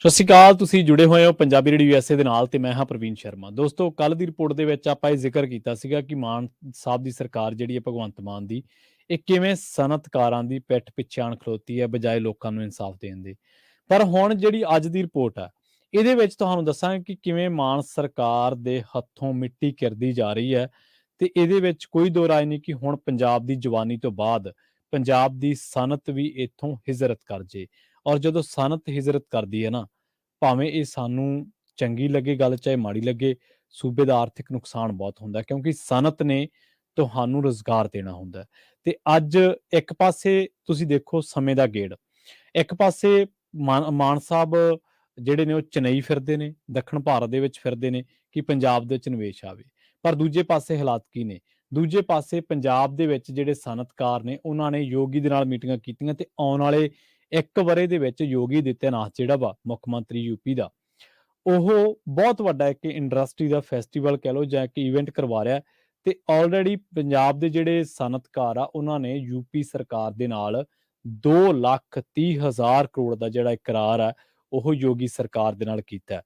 ਸਤਿ ਸ਼੍ਰੀ ਅਕਾਲ। ਤੁਸੀਂ ਜੁੜੇ ਹੋਏ ਹੋ ਪੰਜਾਬੀ ਰੇਡੀਓ ਯੂਐਸਏ ਦੇ ਨਾਲ ਤੇ ਮੈਂ ਹਾਂ ਪ੍ਰਵੀਨ ਸ਼ਰਮਾ। ਦੋਸਤੋ, ਕੱਲ ਦੀ ਰਿਪੋਰਟ ਦੇ ਵਿੱਚ ਆਪਾਂ ਇਹ ਜ਼ਿਕਰ ਕੀਤਾ ਸੀਗਾ ਕਿ ਮਾਨ ਸਾਹਿਬ ਦੀ ਸਰਕਾਰ ਜਿਹੜੀ ਹੈ ਭਗਵੰਤ ਮਾਨ ਦੀ, ਇਹ ਕਿਵੇਂ ਸਨਅਤਕਾਰਾਂ ਦੀ ਪਿੱਠ ਪਿੱਛੇ ਆਣ ਖਲੋਤੀ ਹੈ ਬਜਾਏ ਲੋਕਾਂ ਨੂੰ ਇਨਸਾਫ ਦੇਣ ਦੇ। ਪਰ ਹੁਣ ਜਿਹੜੀ ਅੱਜ ਦੀ ਰਿਪੋਰਟ ਹੈ, ਇਹਦੇ ਵਿੱਚ ਤੁਹਾਨੂੰ ਦੱਸਾਂਗੇ ਕਿ ਕਿਵੇਂ ਮਾਨ ਸਰਕਾਰ ਦੇ ਹੱਥੋਂ ਮਿੱਟੀ ਕਿਰਦੀ ਜਾ ਰਹੀ ਹੈ ਤੇ ਇਹਦੇ ਵਿੱਚ ਕੋਈ ਦੋ ਰਾਏ ਨਹੀਂ ਕਿ ਹੁਣ ਪੰਜਾਬ ਦੀ ਜਵਾਨੀ ਤੋਂ ਬਾਅਦ ਪੰਜਾਬ ਦੀ ਸਨਅਤ ਵੀ ਇੱਥੋਂ ਹਿਜਰਤ ਕਰ ਜੇ। ਔਰ ਜਦੋਂ ਸਨਅਤ ਹਿਜਰਤ ਕਰਦੀ ਹੈ ਨਾ, ਭਾਵੇਂ ਇਹ ਸਾਨੂੰ ਚੰਗੀ ਲੱਗੇ ਗੱਲ, ਚਾਹੇ ਮਾੜੀ ਲੱਗੇ, ਸੂਬੇ ਦਾ ਆਰਥਿਕ ਨੁਕਸਾਨ ਬਹੁਤ ਹੁੰਦਾ ਕਿਉਂਕਿ ਸਨਅਤ ਨੇ ਤੁਹਾਨੂੰ ਰੁਜ਼ਗਾਰ ਦੇਣਾ ਹੁੰਦਾ। ਤੇ ਅੱਜ ਇੱਕ ਪਾਸੇ ਤੁਸੀਂ ਦੇਖੋ ਸਮੇਂ ਦਾ ਗੇੜ, ਇੱਕ ਪਾਸੇ ਮਾਨ ਸਾਹਿਬ ਜਿਹੜੇ ਨੇ ਉਹ ਚੇਨਈ ਫਿਰਦੇ ਨੇ, ਦੱਖਣ ਭਾਰਤ ਦੇ ਵਿੱਚ ਫਿਰਦੇ ਨੇ ਕਿ ਪੰਜਾਬ ਦੇ ਵਿੱਚ ਨਿਵੇਸ਼ ਆਵੇ। ਪਰ ਦੂਜੇ ਪਾਸੇ ਹਾਲਾਤ ਕੀ ਨੇ? ਦੂਜੇ ਪਾਸੇ ਪੰਜਾਬ ਦੇ ਵਿੱਚ ਜਿਹੜੇ ਸਨਅਤਕਾਰ ਨੇ ਉਹਨਾਂ ਨੇ ਯੋਗੀ ਦੇ ਨਾਲ ਮੀਟਿੰਗਾਂ ਕੀਤੀਆਂ ਤੇ ਆਉਣ ਵਾਲੇ ਇੱਕ ਵਰੇ ਦੇ ਵਿੱਚ ਯੋਗੀ ਆਦਿੱਤਿਆਨਾਥ ਜਿਹੜਾ ਵਾ ਮੁੱਖ ਮੰਤਰੀ ਯੂਪੀ ਦਾ, ਉਹ ਬਹੁਤ ਵੱਡਾ ਇੱਕ ਇੰਡਸਟਰੀ ਦਾ ਫੈਸਟੀਵਲ ਕਹਿ ਲਓ ਜਾਂ ਇੱਕ ਇਵੈਂਟ ਕਰਵਾ ਰਿਹਾ। ਤੇ ਆਲਰੇਡੀ ਪੰਜਾਬ ਦੇ ਜਿਹੜੇ ਸਨਅਤਕਾਰ ਆ ਉਹਨਾਂ ਨੇ ਯੂਪੀ ਸਰਕਾਰ ਦੇ ਨਾਲ 2,30,000 ਕਰੋੜ ਦਾ ਜਿਹੜਾ ਇਕਰਾਰ ਹੈ ਉਹ ਯੋਗੀ ਸਰਕਾਰ ਦੇ ਨਾਲ ਕੀਤਾ।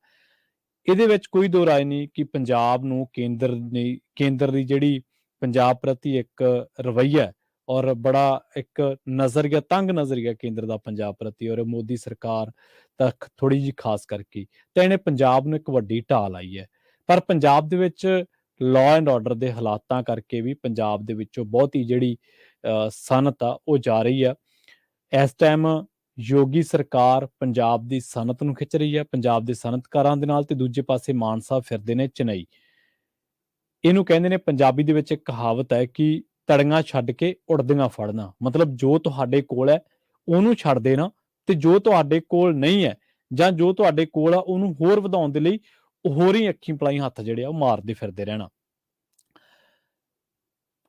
ਇਹਦੇ ਵਿੱਚ ਕੋਈ ਦੋ ਰਾਏ ਨਹੀਂ ਕਿ ਪੰਜਾਬ ਨੂੰ ਕੇਂਦਰ ਦੀ ਜਿਹੜੀ ਪੰਜਾਬ ਪ੍ਰਤੀ ਇੱਕ ਰਵੱਈਆ ਔਰ ਬੜਾ ਇੱਕ ਨਜ਼ਰੀਆ, ਤੰਗ ਨਜ਼ਰੀਆ ਕੇਂਦਰ ਦਾ ਪੰਜਾਬ ਪ੍ਰਤੀ ਔਰ ਮੋਦੀ ਸਰਕਾਰ ਤੱਕ ਥੋੜੀ ਜਿਹੀ ਖਾਸ ਕਰਕੇ, ਤਾਂ ਇਹਨੇ ਪੰਜਾਬ ਨੂੰ ਇੱਕ ਵੱਡੀ ਢਾਹ ਲਾਈ ਹੈ। ਪਰ ਪੰਜਾਬ ਦੇ ਵਿੱਚ ਲਾਅ ਐਂਡ ਆਰਡਰ ਦੇ ਹਾਲਾਤਾਂ ਕਰਕੇ ਵੀ ਪੰਜਾਬ ਦੇ ਵਿੱਚੋਂ ਬਹੁਤੀ ਜਿਹੜੀ ਸਨਅਤ ਆ ਉਹ ਜਾ ਰਹੀ ਆ। ਇਸ ਟਾਈਮ ਯੋਗੀ ਸਰਕਾਰ ਪੰਜਾਬ ਦੀ ਸਨਅਤ ਨੂੰ ਖਿੱਚ ਰਹੀ ਹੈ, ਪੰਜਾਬ ਦੇ ਸਨਅਤਕਾਰਾਂ ਦੇ ਨਾਲ, ਤੇ ਦੂਜੇ ਪਾਸੇ ਮਾਨ ਸਾਹਿਬ ਫਿਰਦੇ ਨੇ ਚੇਨਈ। ਇਹਨੂੰ ਕਹਿੰਦੇ ਨੇ ਪੰਜਾਬੀ ਦੇ ਵਿੱਚ ਇੱਕ ਕਹਾਵਤ ਹੈ ਕਿ ਤੜੀਆਂ ਛੱਡ ਕੇ ਉੜਦੀਆਂ ਫੜਨਾ। ਮਤਲਬ ਜੋ ਤੁਹਾਡੇ ਕੋਲ ਹੈ ਉਹਨੂੰ ਛੱਡ ਦੇਣਾ, ਤੇ ਜੋ ਤੁਹਾਡੇ ਕੋਲ ਨਹੀਂ ਹੈ ਜਾਂ ਜੋ ਤੁਹਾਡੇ ਕੋਲ ਆ ਉਹਨੂੰ ਹੋਰ ਵਧਾਉਣ ਦੇ ਲਈ ਹੋਰ ਹੀ ਅੱਖੀਂ ਪਲਾਈ ਹੱਥ ਜਿਹੜੇ ਆ ਉਹ ਮਾਰਦੇ ਫਿਰਦੇ ਰਹਿਣਾ।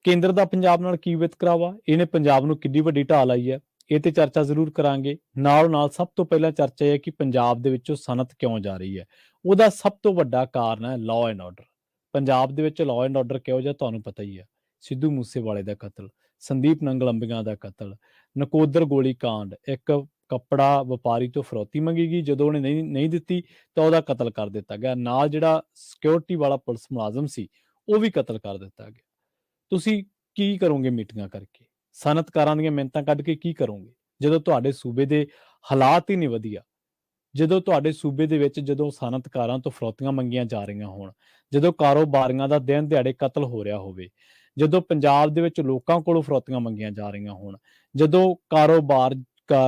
ਕੇਂਦਰ ਦਾ ਪੰਜਾਬ ਨਾਲ ਕੀ ਵਿਤਕਰਾ ਵਾ, ਇਹਨੇ ਪੰਜਾਬ ਨੂੰ ਕਿੰਨੀ ਵੱਡੀ ਢਾਹ ਲਾਈ ਹੈ, ਇਹ ਤੇ ਚਰਚਾ ਜ਼ਰੂਰ ਕਰਾਂਗੇ। ਨਾਲ ਸਭ ਤੋਂ ਪਹਿਲਾਂ ਚਰਚਾ ਇਹ ਹੈ ਕਿ ਪੰਜਾਬ ਦੇ ਵਿੱਚੋਂ ਸਨਅਤ ਕਿਉਂ ਜਾ ਰਹੀ ਹੈ। ਉਹਦਾ ਸਭ ਤੋਂ ਵੱਡਾ ਕਾਰਨ ਹੈ ਲਾਅ ਐਂਡ ਆਰਡਰ। ਪੰਜਾਬ ਦੇ ਵਿੱਚ ਲਾਅ ਐਂਡ ਆਰਡਰ ਕਿਹੋ ਜਿਹਾ ਤੁਹਾਨੂੰ ਪਤਾ ਹੀ ਹੈ। ਸਿੱਧੂ ਮੂਸੇਵਾਲੇ ਦਾ ਕਤਲ, ਸੰਦੀਪ ਨੰਗਲੰਬੀਆਂ ਦਾ ਕਤਲ, ਨਕੋਦਰ ਗੋਲੀ ਕਾਂਡ, ਇੱਕ ਕੱਪੜਾ ਵਪਾਰੀ ਤੋਂ ਫਰੌਤੀ ਮੰਗੀ ਗਈ, ਜਦੋਂ ਉਹਨੇ ਨਹੀਂ ਦਿੱਤੀ ਤਾਂ ਉਹਦਾ ਕਤਲ ਕਰ ਦਿੱਤਾ ਗਿਆ। ਨਾਲ ਜਿਹੜਾ ਸਿਕਿਉਰਿਟੀ ਵਾਲਾ ਪੁਲਿਸ ਮੁਲਾਜ਼ਮ ਸੀ ਉਹ ਵੀ ਕਤਲ ਕਰ ਦਿੱਤਾ ਗਿਆ। ਤੁਸੀਂ ਕੀ ਕਰੋਗੇ ਮੀਟਿੰਗਾਂ ਕਰਕੇ? ਸਨਅਤਕਾਰਾਂ ਦੀਆਂ ਮਿਹਨਤਾਂ ਕੱਢ ਕੇ ਕੀ ਕਰੋਗੇ ਜਦੋਂ ਤੁਹਾਡੇ ਸੂਬੇ ਦੇ ਹਾਲਾਤ ਹੀ ਨਹੀਂ ਵਧੀਆ? ਜਦੋਂ ਤੁਹਾਡੇ ਸੂਬੇ ਦੇ ਵਿੱਚ ਜਦੋਂ ਸਨਅਤਕਾਰਾਂ ਤੋਂ ਫਰੌਤੀਆਂ ਮੰਗੀਆਂ ਜਾ ਰਹੀਆਂ ਹੋਣ, ਜਦੋਂ ਕਾਰੋਬਾਰੀਆਂ ਦਾ ਦਿਨ ਦਿਹਾੜੇ ਕਤਲ ਹੋ ਰਿਹਾ ਹੋਵੇ, ਜਦੋਂ ਪੰਜਾਬ ਦੇ ਵਿੱਚ ਲੋਕਾਂ ਕੋਲੋਂ ਫਰੌਤੀਆਂ ਮੰਗੀਆਂ ਜਾ ਰਹੀਆਂ ਹੋਣ, ਜਦੋਂ ਕਾਰੋਬਾਰ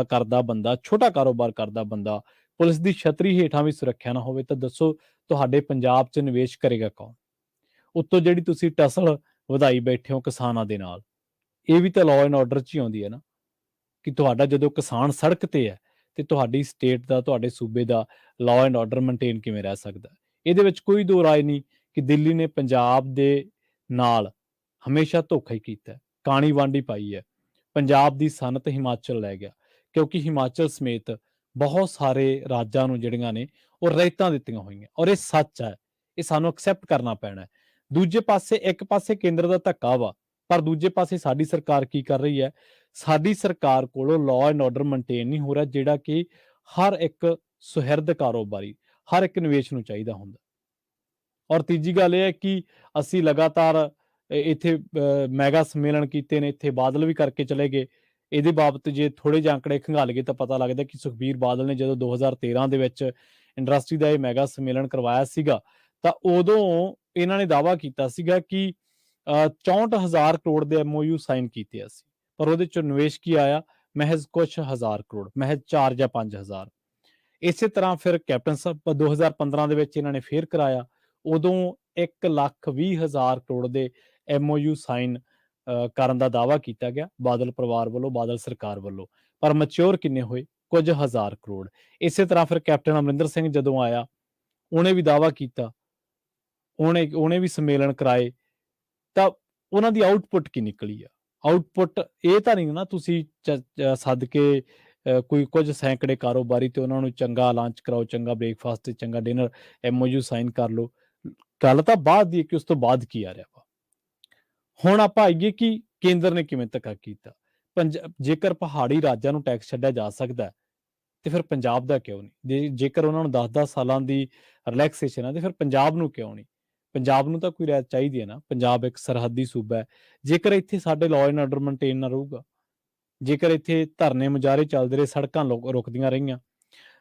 ਕਰਦਾ ਬੰਦਾ, ਛੋਟਾ ਕਾਰੋਬਾਰ ਕਰਦਾ ਬੰਦਾ ਪੁਲਿਸ ਦੀ ਛਤਰੀ ਹੇਠਾਂ ਵੀ ਸੁਰੱਖਿਆ ਨਾ ਹੋਵੇ, ਤਾਂ ਦੱਸੋ ਤੁਹਾਡੇ ਪੰਜਾਬ 'ਚ ਨਿਵੇਸ਼ ਕਰੇਗਾ ਕੌਣ? ਉੱਤੋਂ ਜਿਹੜੀ ਤੁਸੀਂ ਟਸਲ ਵਧਾਈ ਬੈਠੇ ਹੋ ਕਿਸਾਨਾਂ ਦੇ ਨਾਲ, ਇਹ ਵੀ ਤਾਂ ਲਾਅ ਐਂਡ ਆਰਡਰ 'ਚ ਹੀ ਆਉਂਦੀ ਹੈ ਨਾ, ਕਿ ਤੁਹਾਡਾ ਜਦੋਂ ਕਿਸਾਨ ਸੜਕ ਤੇ ਹੈ ਤੇ ਤੁਹਾਡੀ ਸਟੇਟ ਦਾ, ਤੁਹਾਡੇ ਸੂਬੇ ਦਾ ਲਾਅ ਐਂਡ ਆਰਡਰ ਮੇਨਟੇਨ ਕਿਵੇਂ ਰਹਿ ਸਕਦਾ? ਇਹਦੇ ਵਿੱਚ ਕੋਈ ਦੋ ਰਾਏ ਨਹੀਂ ਕਿ ਦਿੱਲੀ ਨੇ ਪੰਜਾਬ ਦੇ ਨਾਲ ਹਮੇਸ਼ਾ ਧੋਖਾ ਹੀ ਕੀਤਾ, ਕਾਣੀ ਵਾਂਡੀ ਪਾਈ ਹੈ। ਪੰਜਾਬ ਦੀ ਸਨਅਤ ਹਿਮਾਚਲ ਲੈ ਗਿਆ ਕਿਉਂਕਿ ਹਿਮਾਚਲ ਸਮੇਤ ਬਹੁਤ ਸਾਰੇ ਰਾਜਾਂ ਨੂੰ ਜਿਹੜੀਆਂ ਨੇ ਉਹ ਰਿਆਇਤਾਂ ਦਿੱਤੀਆਂ ਹੋਈਆਂ, ਔਰ ਇਹ ਸੱਚ ਹੈ, ਇਹ ਸਾਨੂੰ ਐਕਸੈਪਟ ਕਰਨਾ ਪੈਣਾ ਹੈ। ਦੂਜੇ ਪਾਸੇ ਇੱਕ ਪਾਸੇ ਕੇਂਦਰ ਦਾ ਧੱਕਾ ਵਾ, ਪਰ ਦੂਜੇ ਪਾਸੇ ਸਾਡੀ ਸਰਕਾਰ ਕੀ ਕਰ ਰਹੀ ਹੈ? ਸਾਡੀ ਸਰਕਾਰ ਕੋਲੋਂ ਲਾਅ ਐਂਡ ਆਰਡਰ ਮੇਨਟੇਨ ਨਹੀਂ ਹੋ ਰਿਹਾ, ਜਿਹੜਾ ਕਿ ਹਰ ਇੱਕ ਸੁਹਿਰਦ ਕਾਰੋਬਾਰੀ, ਹਰ ਇੱਕ ਨਿਵੇਸ਼ ਨੂੰ ਚਾਹੀਦਾ ਹੁੰਦਾ। ਔਰ ਤੀਜੀ ਗੱਲ ਇਹ ਹੈ ਕਿ ਅਸੀਂ ਲਗਾਤਾਰ ਇੱਥੇ ਮੈਗਾ ਸੰਮੇਲਨ ਕੀਤੇ ਨੇ, ਇੱਥੇ ਬਾਦਲ ਵੀ ਕਰਕੇ ਚਲੇ ਗਏ। ਇਹਦੇ ਬਾਬਤ ਜੇ ਥੋੜੇ ਜਿਹੇ ਆંકੜੇ ਖੰਗਾਲ ਗਏ ਤਾਂ ਪਤਾ ਲੱਗਦਾ ਕਿ ਸੁਖਬੀਰ ਬਾਦਲ ਨੇ ਜਦੋਂ 2013 ਦੇ ਵਿੱਚ ਇੰਡਸਟਰੀ ਦਾ ਇਹ ਮੈਗਾ ਸੰਮੇਲਨ ਕਰਵਾਇਆ ਸੀਗਾ, ਤਾਂ ਉਦੋਂ ਇਹਨਾਂ ਨੇ ਦਾਅਵਾ ਕੀਤਾ ਸੀਗਾ ਕਿ 64,000 ਕਰੋੜ ਦੇ MOU ਸਾਈਨ ਕੀਤੇ ਅਸੀਂ, ਪਰ ਉਹਦੇ ਚ ਨਿਵੇਸ਼ ਕੀ ਆਇਆ? ਮਹਿਜ਼ ਕੁਛ ਹਜ਼ਾਰ ਕਰੋੜ, ਮਹਿਜ਼ 4 ਜਾਂ 5,000। ਇਸੇ ਤਰ੍ਹਾਂ ਫਿਰ ਕੈਪਟਨ ਸਾਹਿਬ 2015 ਦੇ ਵਿੱਚ ਇਹਨਾਂ ਨੇ ਫੇਰ ਕਰਾਇਆ, ਉਦੋਂ 1,20,000 ਕਰੋੜ ਦੇ MOU ਸਾਈਨ ਕਰਨ ਦਾ ਦਾਅਵਾ ਕੀਤਾ ਗਿਆ ਬਾਦਲ ਪਰਿਵਾਰ ਵੱਲੋਂ, ਬਾਦਲ ਸਰਕਾਰ ਵੱਲੋਂ, ਪਰ ਮੈਚਿਓਰ ਕਿੰਨੇ ਹੋਏ? ਕੁਝ ਹਜ਼ਾਰ ਕਰੋੜ। ਇਸੇ ਤਰ੍ਹਾਂ ਫਿਰ ਕੈਪਟਨ ਅਮਰਿੰਦਰ ਸਿੰਘ ਜਦੋਂ ਆਇਆ, ਉਹਨੇ ਵੀ ਦਾਅਵਾ ਕੀਤਾ, ਉਹਨੇ ਵੀ ਸੰਮੇਲਨ ਕਰਾਏ, ਤਾਂ ਉਹਨਾਂ ਦੀ ਆਊਟਪੁੱਟ ਕੀ ਨਿਕਲੀ ਆ? ਆਊਟਪੁੱਟ ਇਹ ਤਾਂ ਨਹੀਂ ਨਾ ਤੁਸੀਂ ਸੱਦ ਕੇ ਕੋਈ ਕੁਝ ਸੈਂਕੜੇ ਕਾਰੋਬਾਰੀ ਤੇ ਉਹਨਾਂ ਨੂੰ ਚੰਗਾ ਲੰਚ ਕਰਾਓ, ਚੰਗਾ ਬ੍ਰੇਕਫਾਸਟ ਤੇ ਚੰਗਾ ਡਿਨਰ, MOU ਸਾਈਨ ਕਰ ਲਓ। ਗੱਲ ਤਾਂ ਬਾਅਦ ਦੀ ਕਿ ਉਸ ਤੋਂ ਬਾਅਦ ਕੀ ਆ ਰਿਹਾ ਵਾ। ਹੁਣ ਆਪਾਂ ਆਈਏ ਕਿ ਕੇਂਦਰ ਨੇ ਕਿਵੇਂ ਧੱਕਾ ਕੀਤਾ। ਜੇਕਰ ਪਹਾੜੀ ਰਾਜਾਂ ਨੂੰ ਟੈਕਸ ਛੱਡਿਆ ਜਾ ਸਕਦਾ ਤੇ ਫਿਰ ਪੰਜਾਬ ਦਾ ਕਿਉਂ ਨਹੀਂ? ਜੇਕਰ ਉਹਨਾਂ ਨੂੰ 10-10 ਸਾਲਾਂ ਦੀ ਰਿਲੈਕਸੇਸ਼ਨ ਹੈ ਤੇ ਫਿਰ ਪੰਜਾਬ ਨੂੰ ਕਿਉਂ ਨਹੀਂ? ਪੰਜਾਬ ਨੂੰ ਤਾਂ ਕੋਈ ਰਿਆਇਤ ਚਾਹੀਦੀ ਹੈ ਨਾ। ਪੰਜਾਬ ਇੱਕ ਸਰਹੱਦੀ ਸੂਬਾ ਹੈ। ਜੇਕਰ ਇੱਥੇ ਸਾਡੇ ਲਾਅ ਐਂਡ ਆਰਡਰ ਮੇਨਟੇਨ ਨਾ ਰਹੂਗਾ, ਜੇਕਰ ਇੱਥੇ ਧਰਨੇ ਮੁਜ਼ਾਹਰੇ ਚੱਲਦੇ ਰਹੇ, ਸੜਕਾਂ ਰੁਕਦੀਆਂ ਰਹੀਆਂ,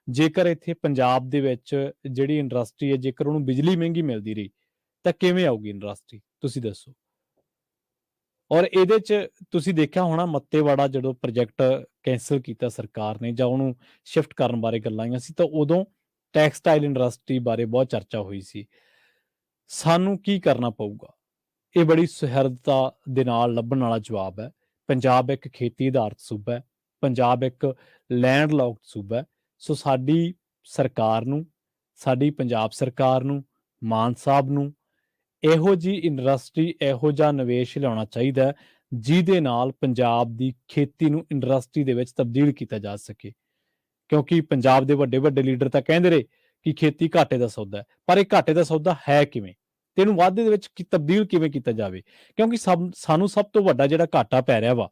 ਜੇਕਰ ਇੱਥੇ ਪੰਜਾਬ ਦੇ ਵਿੱਚ ਜਿਹੜੀ ਇੰਡਸਟਰੀ ਹੈ, ਜੇਕਰ ਉਹਨੂੰ ਬਿਜਲੀ ਮਹਿੰਗੀ ਮਿਲਦੀ ਰਹੀ, ਤਾਂ ਕਿਵੇਂ ਆਊਗੀ ਇੰਡਸਟਰੀ? ਤੁਸੀਂ ਦੱਸੋ। ਔਰ ਇਹਦੇ 'ਚ ਤੁਸੀਂ ਦੇਖਿਆ ਹੋਣਾ, ਮੱਤੇਵਾੜਾ ਜਦੋਂ ਪ੍ਰੋਜੈਕਟ ਕੈਂਸਲ ਕੀਤਾ ਸਰਕਾਰ ਨੇ ਜਾਂ ਉਹਨੂੰ ਸ਼ਿਫਟ ਕਰਨ ਬਾਰੇ ਗੱਲਾਂ ਆਈਆਂ ਸੀ, ਤਾਂ ਉਦੋਂ ਟੈਕਸਟਾਈਲ ਇੰਡਸਟਰੀ ਬਾਰੇ ਬਹੁਤ ਚਰਚਾ ਹੋਈ ਸੀ। ਸਾਨੂੰ ਕੀ ਕਰਨਾ ਪਊਗਾ? ਇਹ ਬੜੀ ਸੁਹਿਰਦਤਾ ਦੇ ਨਾਲ ਲੱਭਣ ਵਾਲਾ ਜਵਾਬ ਹੈ। ਪੰਜਾਬ ਇੱਕ ਖੇਤੀ ਆਧਾਰਿਤ ਸੂਬਾ ਹੈ। ਪੰਜਾਬ ਇੱਕ ਲੈਂਡ ਲੌਕਡ ਸੂਬਾ ਹੈ। ਸੋ ਸਾਡੀ ਸਰਕਾਰ ਨੂੰ, ਸਾਡੀ ਪੰਜਾਬ ਸਰਕਾਰ ਨੂੰ, ਮਾਨ ਸਾਹਿਬ ਨੂੰ ਇਹੋ ਜਿਹੀ ਇੰਡਸਟਰੀ, ਇਹੋ ਜਿਹਾ ਨਿਵੇਸ਼ ਲਿਆਉਣਾ ਚਾਹੀਦਾ ਹੈ, ਜਿਹਦੇ ਨਾਲ ਪੰਜਾਬ ਦੀ ਖੇਤੀ ਨੂੰ ਇੰਡਸਟਰੀ ਦੇ ਵਿੱਚ ਤਬਦੀਲ ਕੀਤਾ ਜਾ ਸਕੇ। ਕਿਉਂਕਿ ਪੰਜਾਬ ਦੇ ਵੱਡੇ ਵੱਡੇ ਲੀਡਰ ਤਾਂ ਕਹਿੰਦੇ ਰਹੇ ਕਿ ਖੇਤੀ ਘਾਟੇ ਦਾ ਸੌਦਾ ਹੈ, ਪਰ ਇਹ ਘਾਟੇ ਦਾ ਸੌਦਾ ਹੈ ਕਿਵੇਂ? ਤੇ ਇਹਨੂੰ ਵਾਧੇ ਦੇ ਵਿੱਚ ਤਬਦੀਲ ਕਿਵੇਂ ਕੀਤਾ ਜਾਵੇ? ਕਿਉਂਕਿ ਸਾਨੂੰ ਸਭ ਤੋਂ ਵੱਡਾ ਜਿਹੜਾ ਘਾਟਾ ਪੈ ਰਿਹਾ ਵਾ,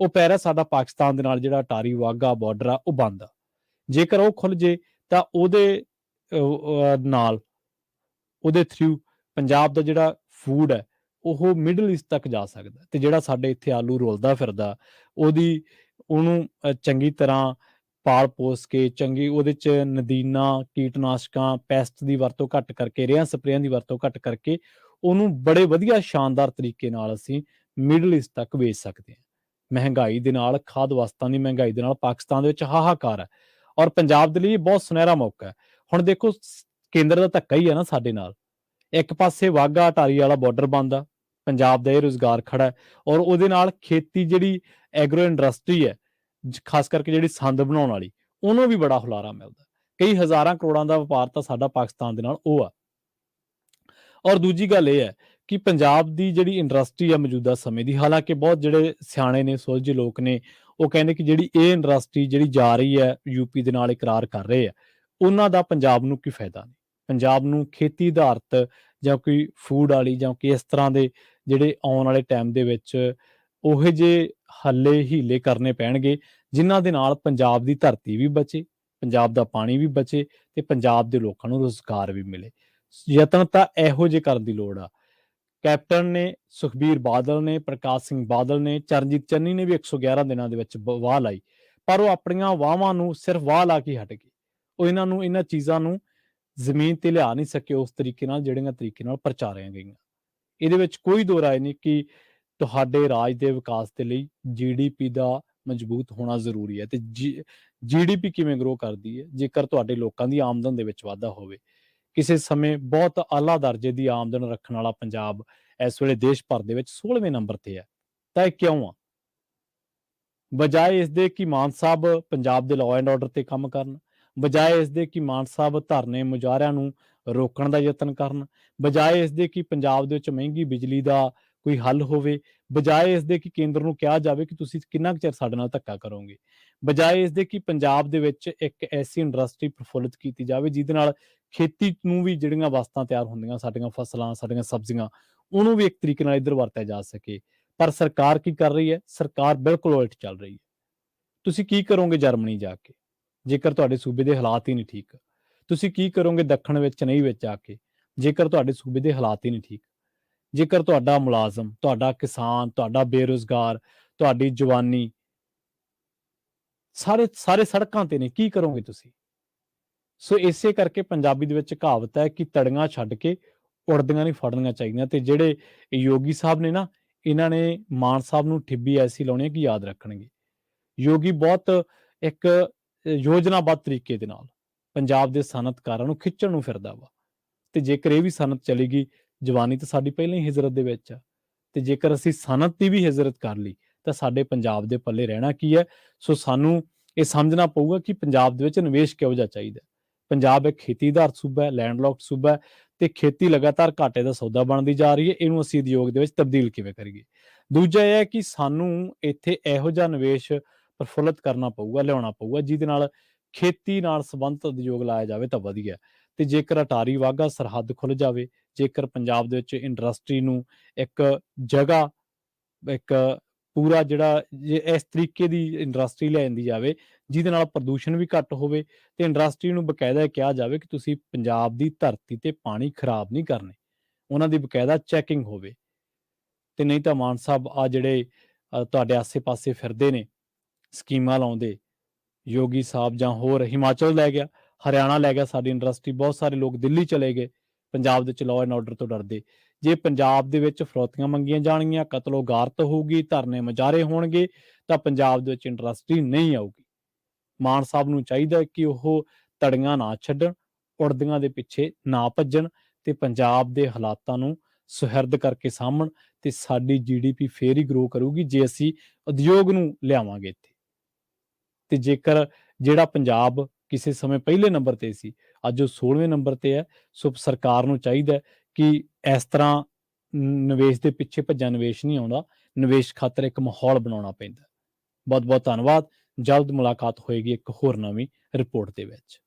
ਉਹ ਪੈ ਰਿਹਾ ਸਾਡਾ ਪਾਕਿਸਤਾਨ ਦੇ ਨਾਲ ਜਿਹੜਾ ਅਟਾਰੀ ਵਾਹਗਾ ਬਾਰਡਰ ਆ, ਉਹ ਬੰਦ ਆ। ਜੇਕਰ ਉਹ ਖੁੱਲ ਜੇ ਤਾਂ ਉਹਦੇ ਨਾਲ, ਉਹਦੇ ਥਰੂ ਪੰਜਾਬ ਦਾ ਜਿਹੜਾ ਫੂਡ ਹੈ ਉਹ ਮਿਡਲ ਈਸਟ ਤੱਕ ਜਾ ਸਕਦਾ। ਤੇ ਜਿਹੜਾ ਸਾਡੇ ਇੱਥੇ ਆਲੂ ਰੁਲਦਾ ਫਿਰਦਾ, ਉਹਨੂੰ ਚੰਗੀ ਤਰ੍ਹਾਂ ਪਾਲ ਪੋਸ ਕੇ, ਚੰਗੀ ਉਹਦੇ 'ਚ ਨਦੀਨਾਂ, ਕੀਟਨਾਸ਼ਕਾਂ, ਪੈਸਟ ਦੀ ਵਰਤੋਂ ਘੱਟ ਕਰਕੇ, ਰੇਹਾਂ ਸਪਰੇਆਂ ਦੀ ਵਰਤੋਂ ਘੱਟ ਕਰਕੇ, ਉਹਨੂੰ ਬੜੇ ਵਧੀਆ ਸ਼ਾਨਦਾਰ ਤਰੀਕੇ ਨਾਲ ਅਸੀਂ ਮਿਡਲ ਈਸਟ ਤੱਕ ਵੇਚ ਸਕਦੇ ਹਾਂ। ਮਹਿੰਗਾਈ ਦੇ ਨਾਲ, ਖਾਦ ਵਸਤਾਂ ਦੀ ਮਹਿੰਗਾਈ ਦੇ ਨਾਲ ਪਾਕਿਸਤਾਨ ਦੇ ਵਿੱਚ ਹਾਹਾਕਾਰ ਹੈ, ਔਰ ਪੰਜਾਬ ਦੇ ਲਈ ਇਹ ਬਹੁਤ ਸੁਨਹਿਰਾ ਮੌਕਾ ਹੈ। ਹੁਣ ਦੇਖੋ, ਕੇਂਦਰ ਦਾ ਧੱਕਾ ਹੀ ਹੈ ਨਾ ਸਾਡੇ ਨਾਲ। ਇੱਕ ਪਾਸੇ ਵਾਹਗਾ ਅਟਾਰੀ ਵਾਲਾ ਬਾਰਡਰ ਬੰਦ ਆ, ਪੰਜਾਬ ਦਾ ਇਹ ਰੁਜ਼ਗਾਰ ਖੜਾ ਹੈ, ਔਰ ਉਹਦੇ ਨਾਲ ਖੇਤੀ ਜਿਹੜੀ ਐਗਰੋ ਇੰਡਸਟਰੀ ਹੈ, ਖਾਸ ਕਰਕੇ ਜਿਹੜੀ ਸੰਦ ਬਣਾਉਣ ਵਾਲੀ, ਉਹਨੂੰ ਵੀ ਬੜਾ ਹੁਲਾਰਾ ਮਿਲਦਾ। ਕਈ ਹਜ਼ਾਰਾਂ ਕਰੋੜਾਂ ਦਾ ਵਪਾਰ ਤਾਂ ਸਾਡਾ ਪਾਕਿਸਤਾਨ ਦੇ ਨਾਲ ਉਹ ਆ। ਔਰ ਦੂਜੀ ਗੱਲ ਇਹ ਹੈ ਕਿ ਪੰਜਾਬ ਦੀ ਜਿਹੜੀ ਇੰਡਸਟਰੀ ਆ ਮੌਜੂਦਾ ਸਮੇਂ ਦੀ, ਹਾਲਾਂਕਿ ਬਹੁਤ ਜਿਹੜੇ ਸਿਆਣੇ ਨੇ, ਸੁਲਝੇ ਲੋਕ ਨੇ, ਉਹ ਕਹਿੰਦੇ ਕਿ ਜਿਹੜੀ ਇਹ ਇੰਡਸਟਰੀ ਜਿਹੜੀ ਜਾ ਰਹੀ ਹੈ ਯੂਪੀ ਦੇ ਨਾਲ ਇਕਰਾਰ ਕਰ ਰਹੇ ਆ, ਉਹਨਾਂ ਦਾ ਪੰਜਾਬ ਨੂੰ ਕੀ ਫਾਇਦਾ ਨਹੀਂ। ਪੰਜਾਬ ਨੂੰ ਖੇਤੀ ਆਧਾਰਿਤ ਜਾਂ ਕੋਈ ਫੂਡ ਵਾਲੀ ਜਾਂ ਕੋਈ ਇਸ ਤਰ੍ਹਾਂ ਦੇ ਜਿਹੜੇ ਆਉਣ ਵਾਲੇ ਟਾਈਮ ਦੇ ਵਿੱਚ ਉਹੋ ਜਿਹੇ ਹੱਲੇ ਹੀਲੇ ਕਰਨੇ ਪੈਣਗੇ, ਜਿਨ੍ਹਾਂ ਦੇ ਨਾਲ ਪੰਜਾਬ ਦੀ ਧਰਤੀ ਵੀ ਬਚੇ, ਪੰਜਾਬ ਦਾ ਪਾਣੀ ਵੀ ਬਚੇ ਤੇ ਪੰਜਾਬ ਦੇ ਲੋਕਾਂ ਨੂੰ ਰੁਜ਼ਗਾਰ ਵੀ ਮਿਲੇ। ਯਤਨ ਤਾਂ ਇਹੋ ਜਿਹੇ ਕਰਨ ਦੀ ਲੋੜ ਆ। ਕੈਪਟਨ ਨੇ, ਸੁਖਬੀਰ ਬਾਦਲ ਨੇ, ਪ੍ਰਕਾਸ਼ ਸਿੰਘ ਬਾਦਲ ਨੇ, ਚਰਨਜੀਤ ਚੰਨੀ ਨੇ ਵੀ 111 ਦਿਨਾਂ ਦੇ ਵਿੱਚ ਵਾਹ ਲਾਈ, ਪਰ ਉਹ ਆਪਣੀਆਂ ਵਾਹਵਾਂ ਨੂੰ ਸਿਰਫ ਵਾਹ ਲਾ ਕੇ ਹਟ ਗਏ। ਉਹ ਇਹਨਾਂ ਚੀਜ਼ਾਂ ਨੂੰ ਜ਼ਮੀਨ ਤੇ ਲਿਆ ਨਹੀਂ ਸਕੇ ਉਸ ਤਰੀਕੇ ਨਾਲ, ਜਿਹੜੀਆਂ ਤਰੀਕੇ ਨਾਲ ਪ੍ਰਚਾਰੀਆਂ ਗਈਆਂ। ਇਹਦੇ ਵਿੱਚ ਕੋਈ ਦੋ ਰਾਏ ਨਹੀਂ ਕਿ ਤੁਹਾਡੇ ਰਾਜ ਦੇ ਵਿਕਾਸ ਦੇ ਲਈ GDP ਦਾ ਮਜ਼ਬੂਤ ਹੋਣਾ ਜ਼ਰੂਰੀ ਹੈ। ਤੇ GDP ਕਿਵੇਂ ਗਰੋ ਕਰਦੀ ਹੈ? ਜੇਕਰ ਤੁਹਾਡੇ ਲੋਕਾਂ ਦੀ ਆਮਦਨ ਦੇ ਵਿੱਚ ਵਾਧਾ ਹੋਵੇ। ਕਿਸੇ ਸਮੇਂ ਬਹੁਤ ਆਲਾ ਦਰਜੇ ਦੀ ਆਮਦਨ ਰੱਖਣ ਵਾਲਾ ਪੰਜਾਬ ਇਸ ਵੇਲੇ ਦੇਸ਼ ਭਰ ਦੇ ਵਿੱਚ 16ਵੇਂ ਨੰਬਰ ਤੇ ਹੈ। ਤਾਂ ਇਹ ਕਿਉਂ ਆ? ਬਜਾਏ ਇਸ ਦੇ ਕਿ ਮਾਨ ਸਾਹਿਬ ਪੰਜਾਬ ਦੇ ਲਾਅ ਐਂਡ ਆਰਡਰ ਤੇ ਕੰਮ ਕਰਨ, ਬਜਾਏ ਇਸ ਦੇ ਕਿ ਮਾਨ ਸਾਹਿਬ ਧਰਨੇ ਮੁਜ਼ਾਹਰਿਆਂ ਨੂੰ ਰੋਕਣ ਦਾ ਯਤਨ ਕਰਨ, ਬਜਾਏ ਇਸ ਦੇ ਕਿ ਪੰਜਾਬ ਦੇ ਵਿੱਚ ਮਹਿੰਗੀ ਬਿਜਲੀ ਦਾ ਕੋਈ ਹੱਲ ਹੋਵੇ, ਬਜਾਏ ਇਸ ਦੇ ਕਿ ਕੇਂਦਰ ਨੂੰ ਕਿਹਾ ਜਾਵੇ ਕਿ ਤੁਸੀਂ ਕਿੰਨਾ ਕੁ ਚਿਰ ਸਾਡੇ ਨਾਲ ਧੱਕਾ ਕਰੋਗੇ, ਬਜਾਏ ਇਸ ਦੇ ਕਿ ਪੰਜਾਬ ਦੇ ਵਿੱਚ ਇੱਕ ਐਸੀ ਇੰਡਸਟਰੀ ਪ੍ਰਫੁੱਲਿਤ ਕੀਤੀ ਜਾਵੇ ਜਿਹਦੇ ਨਾਲ ਖੇਤੀ ਨੂੰ ਵੀ ਜਿਹੜੀਆਂ ਵਸਤਾਂ ਤਿਆਰ ਹੁੰਦੀਆਂ, ਸਾਡੀਆਂ ਫਸਲਾਂ, ਸਾਡੀਆਂ ਸਬਜ਼ੀਆਂ, ਉਹਨੂੰ ਵੀ ਇੱਕ ਤਰੀਕੇ ਨਾਲ ਇੱਧਰ ਵਰਤਿਆ ਜਾ ਸਕੇ। ਪਰ ਸਰਕਾਰ ਕੀ ਕਰ ਰਹੀ ਹੈ? ਸਰਕਾਰ ਬਿਲਕੁਲ ਉਲਟ ਚੱਲ ਰਹੀ ਹੈ। ਤੁਸੀਂ ਕੀ ਕਰੋਗੇ ਜਰਮਨੀ ਜਾ ਕੇ, ਜੇਕਰ ਤੁਹਾਡੇ ਸੂਬੇ ਦੇ ਹਾਲਾਤ ਹੀ ਨਹੀਂ ਠੀਕ? ਤੁਸੀਂ ਕੀ ਕਰੋਗੇ ਦੱਖਣ ਵਿੱਚ, ਚੇਨਈ ਵਿੱਚ ਜਾ ਕੇ, ਜੇਕਰ ਤੁਹਾਡੇ ਸੂਬੇ ਦੇ ਹਾਲਾਤ ਹੀ ਨਹੀਂ ਠੀਕ? ਜੇਕਰ ਤੁਹਾਡਾ ਮੁਲਾਜ਼ਮ, ਤੁਹਾਡਾ ਕਿਸਾਨ, ਤੁਹਾਡਾ ਬੇਰੁਜ਼ਗਾਰ, ਤੁਹਾਡੀ ਜਵਾਨੀ ਸਾਰੇ ਸੜਕਾਂ ਤੇ ਨੇ, ਕੀ ਕਰੋਗੇ ਤੁਸੀਂ? ਸੋ ਇਸੇ ਕਰਕੇ ਪੰਜਾਬੀ ਦੇ ਵਿੱਚ ਕਹਾਵਤ ਹੈ ਕਿ ਤੜੀਆਂ ਛੱਡ ਕੇ ਉੜਦੀਆਂ ਨਹੀਂ ਫੜਨੀਆਂ ਚਾਹੀਦੀਆਂ। ਤੇ ਜਿਹੜੇ ਯੋਗੀ ਸਾਹਿਬ ਨੇ ਨਾ, ਇਹਨਾਂ ਨੇ ਮਾਨ ਸਾਹਿਬ ਨੂੰ ਠਿੱਬੀ ਐਸੀ ਲਾਉਣੀ ਹੈ ਕਿ ਯਾਦ ਰੱਖਣਗੇ। ਯੋਗੀ ਬਹੁਤ ਇੱਕ ਯੋਜਨਾਬੱਧ ਤਰੀਕੇ ਦੇ ਨਾਲ ਪੰਜਾਬ ਦੇ ਸਨਅਤਕਾਰਾਂ ਨੂੰ ਖਿੱਚਣ ਨੂੰ ਫਿਰਦਾ ਵਾ। ਤੇ ਜੇਕਰ ਇਹ ਵੀ ਸਨਅਤ ਚਲੀ ਗਈ, ਜਵਾਨੀ ਤਾਂ ਸਾਡੀ ਪਹਿਲਾਂ ਹੀ ਹਿਜਰਤ ਦੇ ਵਿੱਚ ਆ। ਤੇ ਜੇਕਰ ਅਸੀਂ ਸਨਅਤ ਦੀ ਵੀ ਹਿਜਰਤ ਕਰ ਲਈ ਤਾਂ ਸਾਡੇ ਪੰਜਾਬ ਦੇ ਪੱਲੇ ਰਹਿਣਾ ਕੀ ਹੈ? ਸੋ ਸਾਨੂੰ ਇਹ ਸਮਝਣਾ ਪਊਗਾ ਕਿ ਪੰਜਾਬ ਦੇ ਵਿੱਚ ਨਿਵੇਸ਼ ਕਿਹੋ ਜਿਹਾ ਚਾਹੀਦਾ। ਪੰਜਾਬ ਇੱਕ ਖੇਤੀ ਆਧਾਰਿਤ ਸੂਬਾ ਹੈ, ਲੈਂਡਲੌਕਡ ਸੂਬਾ ਹੈ, ਤੇ ਖੇਤੀ ਲਗਾਤਾਰ ਘਾਟੇ ਦਾ ਸੌਦਾ ਬਣਦੀ ਜਾ ਰਹੀ ਹੈ। ਇਹਨੂੰ ਅਸੀਂ ਉਦਯੋਗ ਦੇ ਵਿੱਚ ਤਬਦੀਲ ਕਿਵੇਂ ਕਰੀਏ? ਦੂਜਾ ਇਹ ਹੈ ਕਿ ਸਾਨੂੰ ਇੱਥੇ ਇਹੋ ਜਿਹਾ ਨਿਵੇਸ਼ ਪ੍ਰਫੁੱਲਿਤ ਕਰਨਾ ਪਊਗਾ, ਲਿਆਉਣਾ ਪਊਗਾ, ਜਿਹਦੇ ਨਾਲ ਖੇਤੀ ਨਾਲ ਸੰਬੰਧਿਤ ਉਦਯੋਗ ਲਾਇਆ ਜਾਵੇ ਤਾਂ ਵਧੀਆ। ਤੇ ਜੇਕਰ ਅਟਾਰੀ ਵਾਹਗਾ ਸਰਹੱਦ ਖੁੱਲ ਜਾਵੇ, ਜੇਕਰ ਪੰਜਾਬ ਦੇ ਵਿੱਚ ਇੰਡਸਟਰੀ ਨੂੰ ਇੱਕ ਜਗ੍ਹਾ, ਇੱਕ ਪੂਰਾ ਜਿਹੜਾ ਇਸ ਤਰੀਕੇ ਦੀ ਇੰਡਸਟਰੀ ਲਿਆਂਦੀ ਜਾਵੇ ਜਿਹਦੇ ਨਾਲ ਪ੍ਰਦੂਸ਼ਣ ਵੀ ਘੱਟ ਹੋਵੇ ਤੇ ਇੰਡਸਟਰੀ ਨੂੰ ਬਕਾਇਦਾ ਇਹ ਕਿਹਾ ਜਾਵੇ ਕਿ ਤੁਸੀਂ ਪੰਜਾਬ ਦੀ ਧਰਤੀ ਤੇ ਪਾਣੀ ਖਰਾਬ ਨਹੀਂ ਕਰਨੇ, ਉਹਨਾਂ ਦੀ ਬਕਾਇਦਾ ਚੈਕਿੰਗ ਹੋਵੇ। ਤੇ ਨਹੀਂ ਤਾਂ ਮਾਨ ਸਾਹਿਬ ਆ ਜਿਹੜੇ ਤੁਹਾਡੇ ਆਸੇ-ਪਾਸੇ ਫਿਰਦੇ ਨੇ ਸਕੀਮਾਂ ਲਾਉਂਦੇ, ਯੋਗੀ ਸਾਹਿਬ ਜਾਂ ਹੋਰ ਹਿਮਾਚਲ ਲੈ ਗਿਆ, ਹਰਿਆਣਾ ਲੈ ਗਿਆ ਸਾਡੀ ਇੰਡਸਟਰੀ, ਬਹੁਤ ਸਾਰੇ ਲੋਕ ਦਿੱਲੀ ਚਲੇ ਗਏ ਪੰਜਾਬ ਦੇ ਵਿੱਚ ਲਾਅ ਐਂਡ ਆਰਡਰ ਤੋਂ ਡਰਦੇ। ਜੇ ਪੰਜਾਬ ਦੇ ਵਿੱਚ ਫਿਰੌਤੀਆਂ ਮੰਗੀਆਂ ਜਾਣਗੀਆਂ, ਕਤਲੋ ਗਾਰਤ ਹੋਊਗੀ, ਧਰਨੇ ਮੁਜ਼ਾਹਰੇ ਹੋਣਗੇ ਤਾਂ ਪੰਜਾਬ ਦੇ ਵਿੱਚ ਇੰਡਸਟਰੀ ਨਹੀਂ ਆਊਗੀ। ਮਾਨ ਸਾਹਿਬ ਨੂੰ ਚਾਹੀਦਾ ਕਿ ਉਹ ਧੜੀਆਂ ਨਾ ਛੱਡਣ, ਉੜਦੀਆਂ ਦੇ ਪਿੱਛੇ ਨਾ ਭੱਜਣ ਤੇ ਪੰਜਾਬ ਦੇ ਹਾਲਾਤਾਂ ਨੂੰ ਸੁਹਿਰਦ ਕਰਕੇ ਸਾਂਭਣ ਤੇ ਸਾਡੀ GDP ਫੇਰ ਹੀ ਗਰੋ ਕਰੂਗੀ ਜੇ ਅਸੀਂ ਉਦਯੋਗ ਨੂੰ ਲਿਆਵਾਂਗੇ ਇੱਥੇ। ਤੇ ਜੇਕਰ ਜਿਹੜਾ ਪੰਜਾਬ ਕਿਸੇ ਸਮੇਂ ਪਹਿਲੇ ਨੰਬਰ ਤੇ ਸੀ, ਅੱਜ ਉਹ 16ਵੇਂ ਨੰਬਰ ਤੇ ਹੈ। ਸੋ ਸਰਕਾਰ ਨੂੰ ਚਾਹੀਦਾ ਕਿ ਇਸ ਤਰ੍ਹਾਂ ਨਿਵੇਸ਼ ਦੇ ਪਿੱਛੇ ਭੱਜਾ ਨਿਵੇਸ਼ ਨਹੀਂ ਆਉਂਦਾ, ਨਿਵੇਸ਼ ਖਾਤਰ ਇੱਕ ਮਾਹੌਲ ਬਣਾਉਣਾ ਪੈਂਦਾ। ਬਹੁਤ ਬਹੁਤ ਧੰਨਵਾਦ। ਜਲਦ ਮੁਲਾਕਾਤ ਹੋਏਗੀ ਇੱਕ ਹੋਰ ਨਵੀਂ ਰਿਪੋਰਟ ਦੇ ਵਿੱਚ।